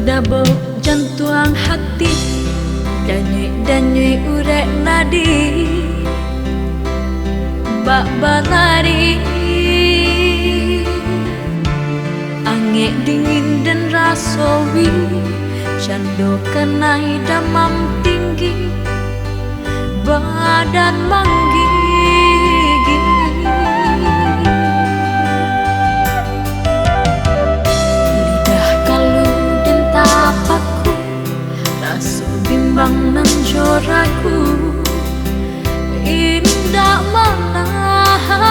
Dabok jantuang hati, danyui urek nadi, bak balari, angin dingin dan rasawi, cando kenai damam tinggi, badan manggigi. Bimbang nang coraku, indah manahantu,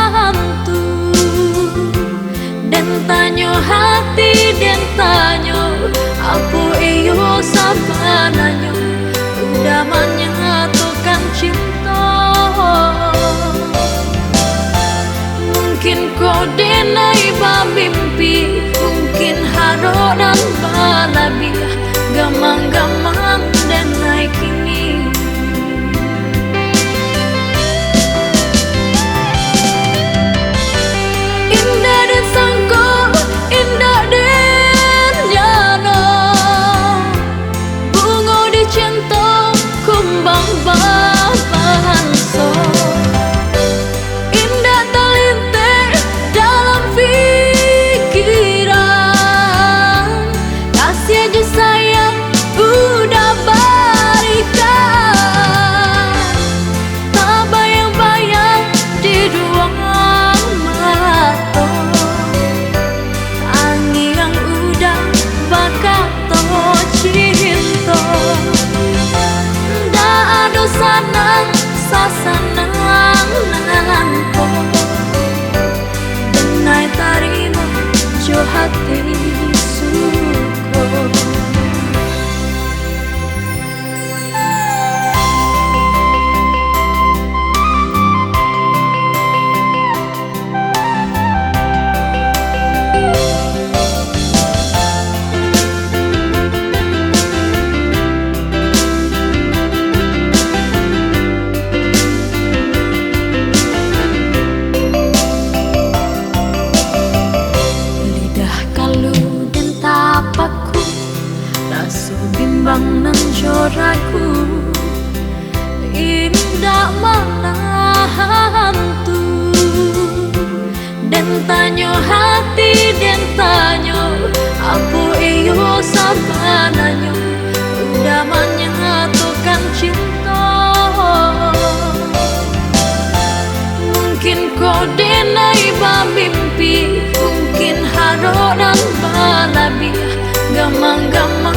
dan tanyo hati dan tanyo aku iyo sabananyo udah menyatukan cinta. Mungkin kau denai mimpi, mungkin haro dan balabiah, gamang-gamang dan naik kini. Indah dan sangko, indah dan nyano, bunga di cinta kumbang bahanso. Indah terlintas dalam pikiran, kasih aja sayang udah barikan, tak bayang-bayang di ruang mata, angin yang udah bakato cinta, dah ada sanang sasanang nanko, denai tarima jo hati suko. Bimbang nang coraku, indah manahantu, dan tanyo hati dan tanyo aku iyo sabananyo udah menyatukan cinta. Mungkin kau denai mimpi, mungkin haro dan balabiah, gamang-gamang